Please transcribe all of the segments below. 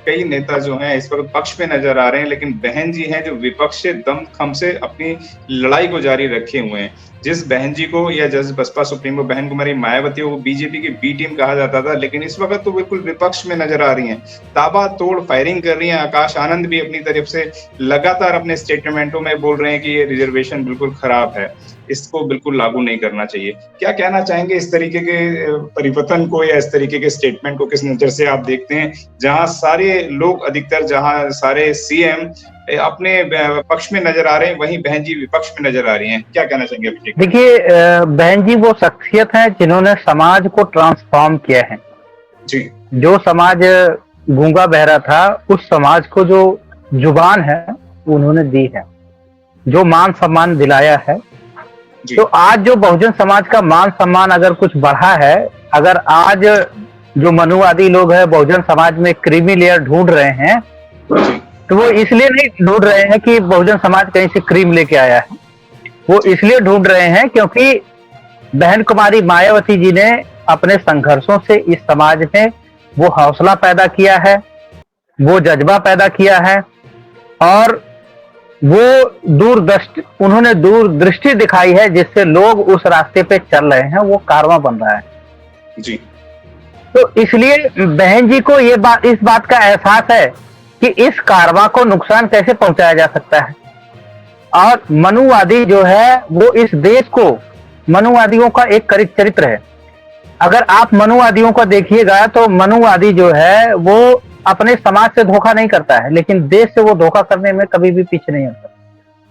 कई नेता जो हैं इस वक्त पक्ष में नजर आ रहे हैं, लेकिन बहन जी हैं जो विपक्ष से दमखम से अपनी लड़ाई को जारी रखे हुए हैं। जिस बहन जी को या जिस बसपा सुप्रीमो बहन कुमारी मायावती वो बीजेपी की बी टीम कहा जाता था, लेकिन इस वक्त तो बिल्कुल विपक्ष में नजर आ रही हैं, ताबड़तोड़ फायरिंग कर रही हैं। आकाश आनंद भी अपनी तरफ से लगातार अपने स्टेटमेंटों में बोल रहे हैं कि ये रिजर्वेशन बिल्कुल खराब है, इसको बिल्कुल लागू नहीं करना चाहिए। क्या कहना चाहेंगे इस तरीके के परिवर्तन को या इस तरीके के स्टेटमेंट को किस नजर से आप देखते हैं, जहां सारे लोग अधिकतर, जहां सारे सीएम अपने पक्ष में नजर आ रहे हैं, वहीं बहन जी विपक्ष में नजर आ रही हैं? क्या कहना चाहेंगे अभिषेक? देखिए, बहन जी वो शख्सियत है जिन्होंने समाज को ट्रांसफॉर्म किया है जी। जो समाज गूंगा बहरा था, उस समाज को जो जुबान है उन्होंने दी है, जो मान सम्मान दिलाया है। तो आज जो बहुजन समाज का मान सम्मान अगर कुछ बढ़ा है, अगर आज जो मनुवादी लोग हैं बहुजन समाज में क्रीमी लेयर ढूंढ रहे हैं, तो वो इसलिए नहीं ढूंढ रहे हैं कि बहुजन समाज कहीं से क्रीम लेके आया है, वो इसलिए ढूंढ रहे हैं क्योंकि बहन कुमारी मायावती जी ने अपने संघर्षों से इस समाज में वो हौसला पैदा किया है, वो जज्बा पैदा किया है, और वो उन्होंने दूरदृष्टि दिखाई है, जिससे लोग उस रास्ते पे चल रहे हैं, वो कारवां बन रहा है जी। तो इसलिए बहन जी को इस बात का एहसास है कि इस कारवां को नुकसान कैसे पहुंचाया जा सकता है। और मनुवादी जो है वो इस देश को, मनुवादियों का एक चरित्र है। अगर आप मनुवादियों को देखिएगा तो मनुवादी जो है वो अपने समाज से धोखा नहीं करता है, लेकिन देश से वो धोखा करने में कभी भी पीछे नहीं हटता।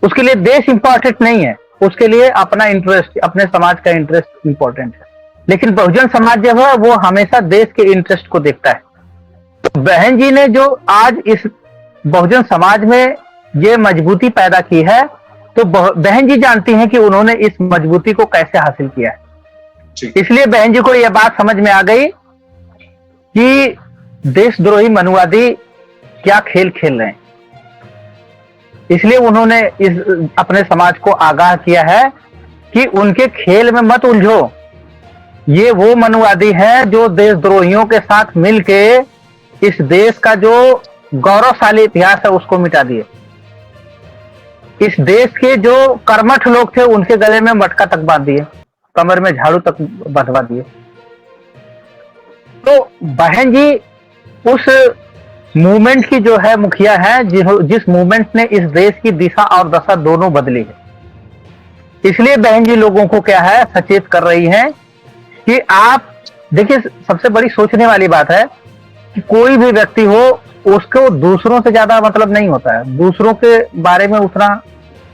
उसके लिए देश इंपॉर्टेंट नहीं है, उसके लिए अपना इंटरेस्ट, अपने समाज का इंटरेस्ट इंपॉर्टेंट है। लेकिन बहुजन समाज जो है वो हमेशा देश के इंटरेस्ट को देखता है। तो बहन जी ने जो आज इस बहुजन समाज में ये मजबूती पैदा की है, तो बहन जी जानती हैं कि उन्होंने इस मजबूती को कैसे हासिल किया है। इसलिए बहन जी को यह बात समझ में आ गई कि देशद्रोही मनुवादी क्या खेल खेल रहे हैं। इसलिए उन्होंने अपने समाज को आगाह किया है कि उनके खेल में मत उलझो। ये वो मनुवादी हैं जो देशद्रोहियों के साथ मिलके इस देश का जो गौरवशाली इतिहास है उसको मिटा दिए। इस देश के जो कर्मठ लोग थे उनके गले में मटका तक बांध दिए, कमर में झाड़ू तक बंधवा दिए। तो बहन जी उस मूवमेंट की जो है मुखिया है, जिस मूवमेंट ने इस देश की दिशा और दशा दोनों बदली है। इसलिए बहन जी लोगों को क्या है सचेत कर रही हैं कि आप देखिए, सबसे बड़ी सोचने वाली बात है कि कोई भी व्यक्ति हो उसको दूसरों से ज्यादा मतलब नहीं होता है, दूसरों के बारे में उतना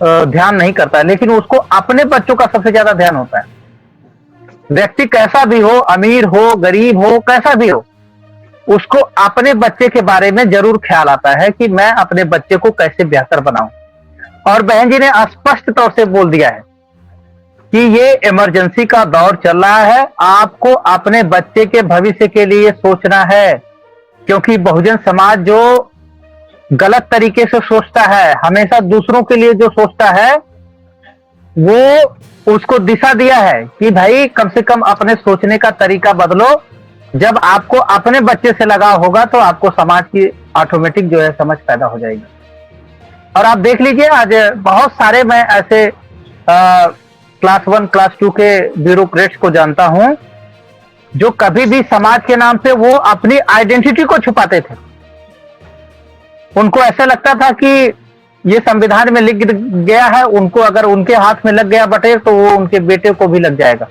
ध्यान नहीं करता है, लेकिन उसको अपने बच्चों का सबसे ज्यादा ध्यान होता है। व्यक्ति कैसा भी हो, अमीर हो, गरीब हो, कैसा भी हो, उसको अपने बच्चे के बारे में जरूर ख्याल आता है कि मैं अपने बच्चे को कैसे बेहतर बनाऊं। और बहन जी ने स्पष्ट तौर से बोल दिया है कि ये इमरजेंसी का दौर चल रहा है, आपको अपने बच्चे के भविष्य के लिए सोचना है, क्योंकि बहुजन समाज जो गलत तरीके से सोचता है, हमेशा दूसरों के लिए जो सोचता है, वो उसको दिशा दिया है कि भाई कम से कम अपने सोचने का तरीका बदलो। जब आपको अपने बच्चे से लगाव होगा तो आपको समाज की ऑटोमेटिक जो है समझ पैदा हो जाएगी। और आप देख लीजिए, आज बहुत सारे मैं ऐसे क्लास 1 क्लास 2 के ब्यूरोक्रेट्स को जानता हूं जो कभी भी समाज के नाम पे वो अपनी आइडेंटिटी को छुपाते थे। उनको ऐसा लगता था कि ये संविधान में लिख गया है, उनको अगर उनके हाथ में लग गया बटेर तो वो उनके बेटे को भी लग जाएगा।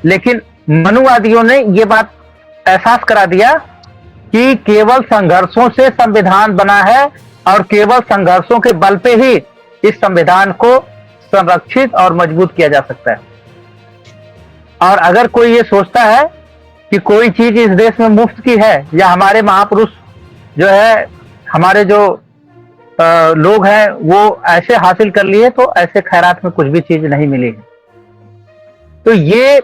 लेकिन मनुवादियों ने ये बात एहसास करा दिया कि केवल संघर्षों से संविधान बना है और केवल संघर्षों के बल पे ही इस संविधान को संरक्षित और मजबूत किया जा सकता है। और अगर कोई ये सोचता है कि कोई चीज इस देश में मुफ्त की है या हमारे महापुरुष जो है, हमारे जो लोग हैं वो ऐसे हासिल कर लिए, तो ऐसे खैरात में कुछ भी चीज नहीं मिली है। तो ये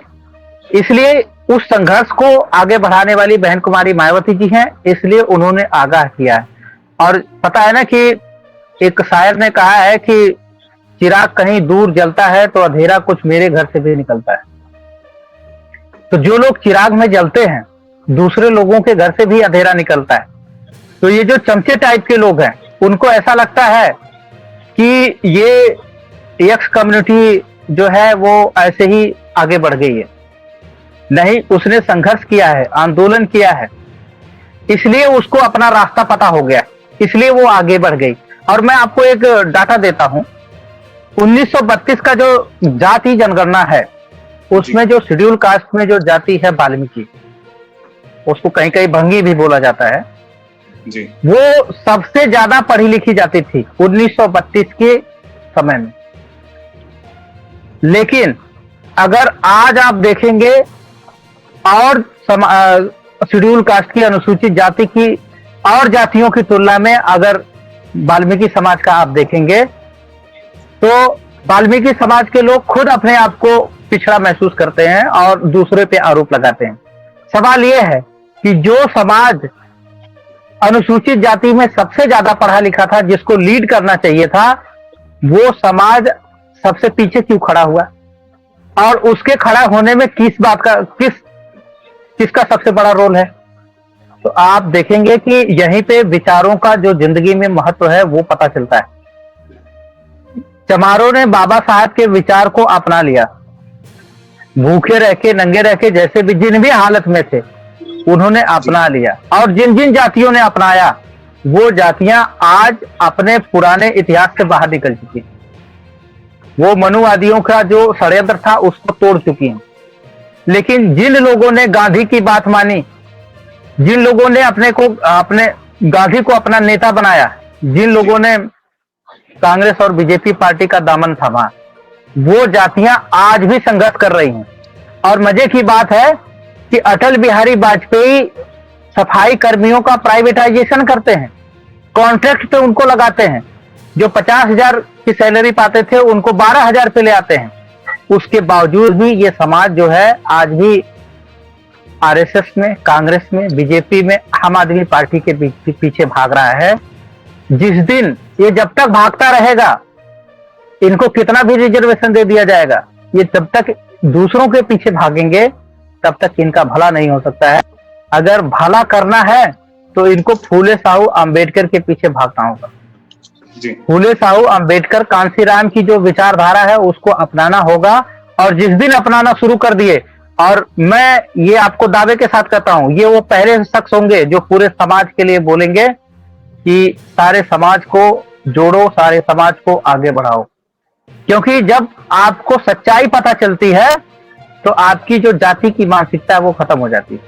इसलिए उस संघर्ष को आगे बढ़ाने वाली बहन कुमारी मायावती जी हैं, इसलिए उन्होंने आगाह किया है। और पता है ना कि एक शायर ने कहा है कि चिराग कहीं दूर जलता है तो अंधेरा कुछ मेरे घर से भी निकलता है। तो जो लोग चिराग में जलते हैं, दूसरे लोगों के घर से भी अंधेरा निकलता है। तो ये जो चमचे टाइप के लोग हैं, उनको ऐसा लगता है कि ये एक्स कम्युनिटी जो है वो ऐसे ही आगे बढ़ गई है। नहीं, उसने संघर्ष किया है, आंदोलन किया है, इसलिए उसको अपना रास्ता पता हो गया, इसलिए वो आगे बढ़ गई। और मैं आपको एक डाटा देता हूं, 1932 का जो जाति जनगणना है, उसमें जो शेड्यूल कास्ट में जो जाति है वाल्मीकि, उसको कहीं कहीं भंगी भी बोला जाता है जी। वो सबसे ज्यादा पढ़ी लिखी जाती थी 1932 के समय में। लेकिन अगर आज आप देखेंगे और शेड्यूल कास्ट की, अनुसूचित जाति की और जातियों की तुलना में अगर वाल्मीकि समाज का आप देखेंगे, तो वाल्मीकि समाज के लोग खुद अपने आप को पिछड़ा महसूस करते हैं और दूसरे पे आरोप लगाते हैं। सवाल यह है कि जो समाज अनुसूचित जाति में सबसे ज्यादा पढ़ा लिखा था, जिसको लीड करना चाहिए था, वो समाज सबसे पीछे क्यों खड़ा हुआ? और उसके खड़ा होने में किसका सबसे बड़ा रोल है? तो आप देखेंगे कि यहीं पे विचारों का जो जिंदगी में महत्व है वो पता चलता है। चमारों ने बाबा साहब के विचार को अपना लिया, भूखे रह के, नंगे रह के, जैसे भी जिन भी हालत में थे उन्होंने अपना लिया। और जिन जिन जातियों ने अपनाया, वो जातियां आज अपने पुराने इतिहास से बाहर निकल चुकी हैं। वो मनुवादियों का जो षड्यंत्र था उसको तोड़ चुकी हैं। लेकिन जिन लोगों ने गांधी की बात मानी, जिन लोगों ने अपने गांधी को अपना नेता बनाया, जिन लोगों ने कांग्रेस और बीजेपी पार्टी का दामन थामा, वो जातियां आज भी संघर्ष कर रही हैं। और मजे की बात है कि अटल बिहारी वाजपेयी सफाई कर्मियों का प्राइवेटाइजेशन करते हैं, कॉन्ट्रैक्ट पे उनको लगाते हैं। जो 50,000 की सैलरी पाते थे उनको 12,000 पे ले आते हैं। उसके बावजूद भी ये समाज जो है आज भी आरएसएस में, कांग्रेस में, बीजेपी में, आम आदमी पार्टी के पीछे भाग रहा है। जिस दिन ये जब तक भागता रहेगा, इनको कितना भी रिजर्वेशन दे दिया जाएगा, ये जब तक दूसरों के पीछे भागेंगे तब तक इनका भला नहीं हो सकता है। अगर भला करना है तो इनको फूले साहू अंबेडकर के पीछे भागना होगा। फूले साहू अंबेडकर, कांशीराम की जो विचारधारा है उसको अपनाना होगा। और जिस दिन अपनाना शुरू कर दिए, और मैं ये आपको दावे के साथ कहता हूं, ये वो पहले शख्स होंगे जो पूरे समाज के लिए बोलेंगे कि सारे समाज को जोड़ो, सारे समाज को आगे बढ़ाओ। क्योंकि जब आपको सच्चाई पता चलती है तो आपकी जो जाति की मानसिकता है वो खत्म हो जाती है।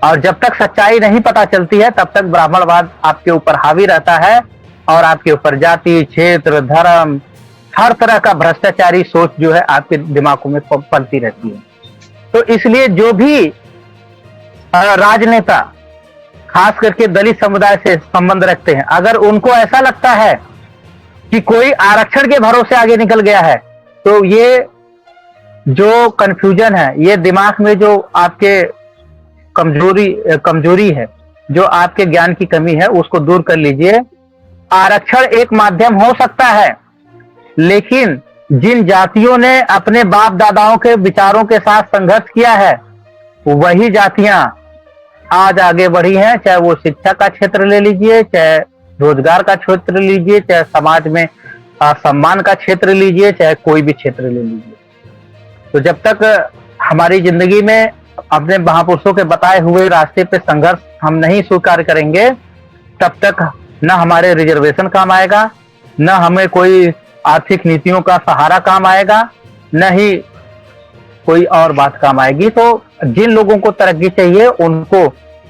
और जब तक सच्चाई नहीं पता चलती है तब तक ब्राह्मणवाद आपके ऊपर हावी रहता है और आपके ऊपर जाति, क्षेत्र, धर्म, हर तरह का भ्रष्टाचारी सोच जो है आपके दिमागों में पलती रहती है। तो इसलिए जो भी राजनेता खास करके दलित समुदाय से संबंध रखते हैं, अगर उनको ऐसा लगता है कि कोई आरक्षण के भरोसे आगे निकल गया है, तो ये जो कंफ्यूजन है, ये दिमाग में जो आपके कमजोरी है, जो आपके ज्ञान की कमी है, उसको दूर कर लीजिए। आरक्षण एक माध्यम हो सकता है, लेकिन जिन जातियों ने अपने बाप दादाओं के विचारों के साथ संघर्ष किया है, वही जातियां आज आगे बढ़ी हैं। चाहे वो शिक्षा का क्षेत्र ले लीजिए, चाहे रोजगार का क्षेत्र लीजिए, चाहे समाज में सम्मान का क्षेत्र लीजिए, चाहे कोई भी क्षेत्र ले लीजिए। तो जब तक हमारी जिंदगी में अपने महापुरुषों के बताए हुए रास्ते पे संघर्ष हम नहीं स्वीकार करेंगे, तब तक न हमारे रिजर्वेशन काम आएगा, न हमें कोई आर्थिक नीतियों का सहारा काम आएगा, न ही कोई और बात काम आएगी। तो जिन लोगों को तरक्की चाहिए उनको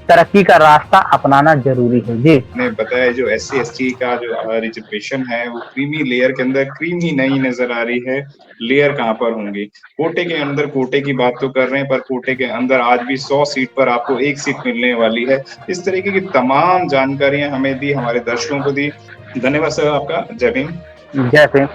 तरक्की का रास्ता अपनाना जरूरी है। जी, ने बताया जो SC/ST का जो रिजर्वेशन है वो क्रीमी लेयर के अंदर क्रीम ही नहीं नजर आ रही है, लेयर कहाँ पर होंगी। कोटे के अंदर कोटे की बात तो कर रहे हैं, पर कोटे के अंदर आज भी 100 सीट पर आपको 1 सीट मिलने वाली है। इस तरीके की तमाम जानकारियां हमें दी, हमारे दर्शकों को दी। धन्यवाद सर आपका। जय भीम। जय भीम।